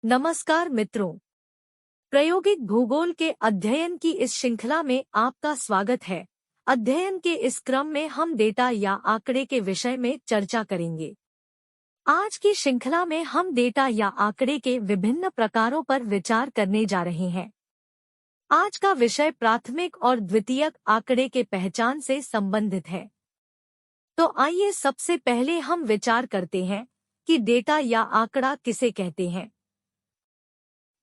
नमस्कार मित्रों, प्रायोगिक भूगोल के अध्ययन की इस श्रृंखला में आपका स्वागत है। अध्ययन के इस क्रम में हम डेटा या आंकड़े के विषय में चर्चा करेंगे। आज की श्रृंखला में हम डेटा या आंकड़े के विभिन्न प्रकारों पर विचार करने जा रहे हैं। आज का विषय प्राथमिक और द्वितीयक आंकड़े के पहचान से संबंधित है। तो आइए सबसे पहले हम विचार करते हैं कि डेटा या आंकड़ा किसे कहते हैं।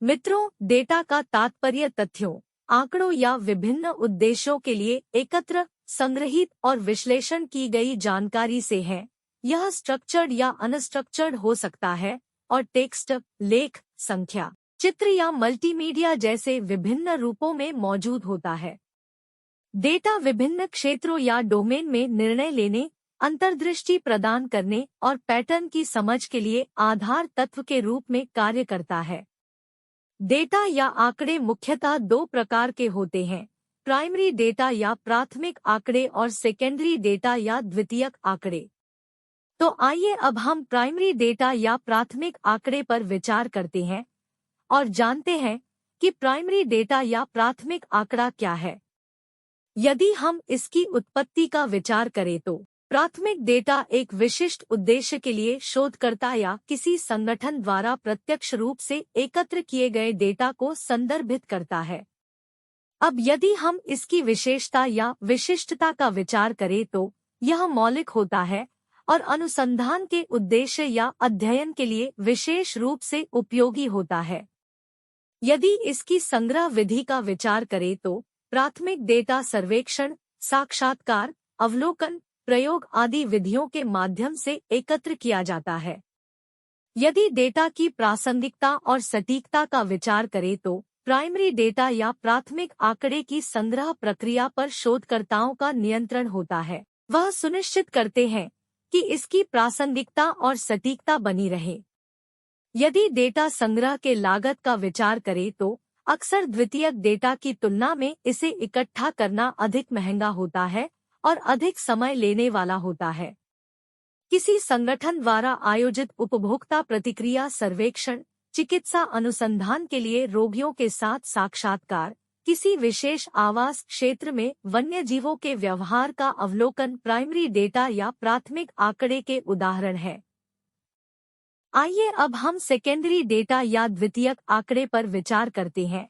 मित्रों, डेटा का तात्पर्य तथ्यों, आंकड़ों या विभिन्न उद्देश्यों के लिए एकत्र, संग्रहित और विश्लेषण की गई जानकारी से है। यह स्ट्रक्चर्ड या अनस्ट्रक्चर्ड हो सकता है और टेक्स्ट, लेख, संख्या, चित्र या मल्टीमीडिया जैसे विभिन्न रूपों में मौजूद होता है। डेटा विभिन्न क्षेत्रों या डोमेन में निर्णय लेने, अंतर्दृष्टि प्रदान करने और पैटर्न की समझ के लिए आधार तत्व के रूप में कार्य करता है। डेटा या आंकड़े मुख्यतः दो प्रकार के होते हैं: प्राइमरी डेटा या प्राथमिक आंकड़े और सेकेंडरी डेटा या द्वितीयक आंकड़े। तो आइए अब हम प्राइमरी डेटा या प्राथमिक आंकड़े पर विचार करते हैं और जानते हैं कि प्राइमरी डेटा या प्राथमिक आंकड़ा क्या है। यदि हम इसकी उत्पत्ति का विचार करें तो प्राथमिक डेटा एक विशिष्ट उद्देश्य के लिए शोधकर्ता या किसी संगठन द्वारा प्रत्यक्ष रूप से एकत्र किए गए डेटा को संदर्भित करता है। अब यदि हम इसकी विशेषता या विशिष्टता का विचार करें तो यह मौलिक होता है और अनुसंधान के उद्देश्य या अध्ययन के लिए विशेष रूप से उपयोगी होता है। यदि इसकी संग्रह विधि का विचार करें तो प्राथमिक डेटा सर्वेक्षण, साक्षात्कार, अवलोकन, प्रयोग आदि विधियों के माध्यम से एकत्र किया जाता है। यदि डेटा की प्रासंगिकता और सटीकता का विचार करें तो प्राइमरी डेटा या प्राथमिक आंकड़े की संग्रह प्रक्रिया पर शोधकर्ताओं का नियंत्रण होता है। वह सुनिश्चित करते हैं कि इसकी प्रासंगिकता और सटीकता बनी रहे। यदि डेटा संग्रह के लागत का विचार करें तो अक्सर द्वितीयक डेटा की तुलना में इसे इकट्ठा करना अधिक महंगा होता है और अधिक समय लेने वाला होता है। किसी संगठन द्वारा आयोजित उपभोक्ता प्रतिक्रिया सर्वेक्षण, चिकित्सा अनुसंधान के लिए रोगियों के साथ साक्षात्कार, किसी विशेष आवास क्षेत्र में वन्य जीवों के व्यवहार का अवलोकन प्राइमरी डेटा या प्राथमिक आंकड़े के उदाहरण है। आइए अब हम सेकेंडरी डेटा या द्वितीयक आंकड़े पर विचार करते हैं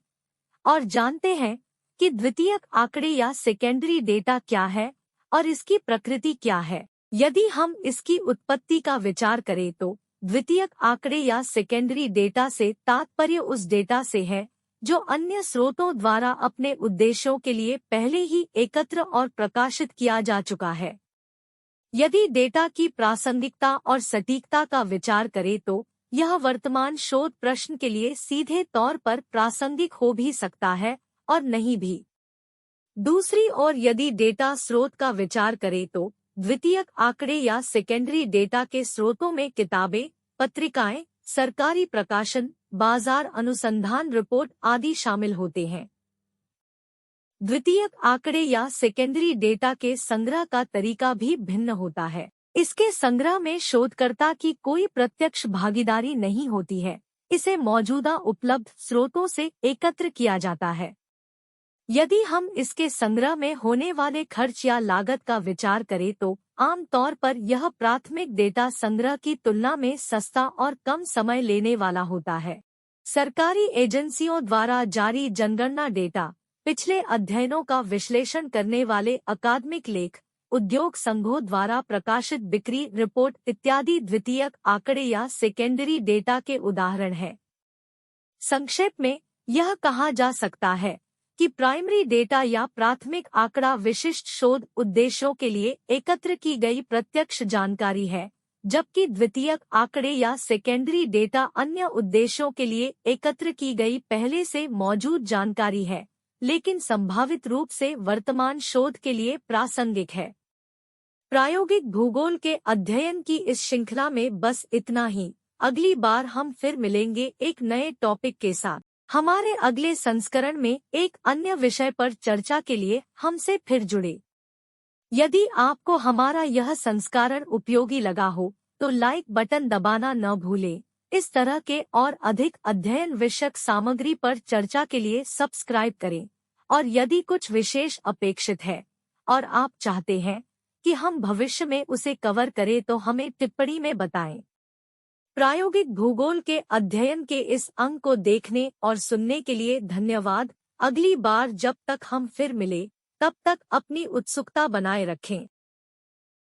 और जानते हैं कि द्वितीयक आंकड़े या सेकेंडरी डेटा क्या है और इसकी प्रकृति क्या है। यदि हम इसकी उत्पत्ति का विचार करें तो द्वितीयक आंकड़े या सेकेंडरी डेटा से तात्पर्य उस डेटा से है जो अन्य स्रोतों द्वारा अपने उद्देश्यों के लिए पहले ही एकत्र और प्रकाशित किया जा चुका है। यदि डेटा की प्रासंगिकता और सटीकता का विचार करें तो यह वर्तमान शोध प्रश्न के लिए सीधे तौर पर प्रासंगिक हो भी सकता है और नहीं भी। दूसरी ओर यदि डेटा स्रोत का विचार करें तो द्वितीयक आंकड़े या सेकेंडरी डेटा के स्रोतों में किताबें, पत्रिकाएं, सरकारी प्रकाशन, बाजार अनुसंधान रिपोर्ट आदि शामिल होते हैं। द्वितीयक आंकड़े या सेकेंडरी डेटा के संग्रह का तरीका भी भिन्न होता है। इसके संग्रह में शोधकर्ता की कोई प्रत्यक्ष भागीदारी नहीं होती है। इसे मौजूदा उपलब्ध स्रोतों से एकत्र किया जाता है। यदि हम इसके संग्रह में होने वाले खर्च या लागत का विचार करें तो आमतौर पर यह प्राथमिक डेटा संग्रह की तुलना में सस्ता और कम समय लेने वाला होता है। सरकारी एजेंसियों द्वारा जारी जनगणना डेटा, पिछले अध्ययनों का विश्लेषण करने वाले अकादमिक लेख, उद्योग संघों द्वारा प्रकाशित बिक्री रिपोर्ट इत्यादि द्वितीयक आंकड़े या सेकेंडरी डेटा के उदाहरण हैं। संक्षेप में यह कहा जा सकता है कि प्राइमरी डेटा या प्राथमिक आंकड़ा विशिष्ट शोध उद्देश्यों के लिए एकत्र की गई प्रत्यक्ष जानकारी है, जबकि द्वितीयक आंकड़े या सेकेंडरी डेटा अन्य उद्देश्यों के लिए एकत्र की गई पहले से मौजूद जानकारी है, लेकिन संभावित रूप से वर्तमान शोध के लिए प्रासंगिक है। प्रायोगिक भूगोल के अध्ययन की इस श्रृंखला में बस इतना ही। अगली बार हम फिर मिलेंगे एक नए टॉपिक के साथ। हमारे अगले संस्करण में एक अन्य विषय पर चर्चा के लिए हमसे फिर जुड़े। यदि आपको हमारा यह संस्करण उपयोगी लगा हो तो लाइक बटन दबाना न भूलें इस तरह के और अधिक अध्ययन विषयक सामग्री पर चर्चा के लिए सब्सक्राइब करें। और यदि कुछ विशेष अपेक्षित है और आप चाहते हैं कि हम भविष्य में उसे कवर करें तो हमें टिप्पणी में बताएं। प्रायोगिक भूगोल के अध्ययन के इस अंक को देखने और सुनने के लिए धन्यवाद। अगली बार जब तक हम फिर मिले, तब तक अपनी उत्सुकता बनाए रखें।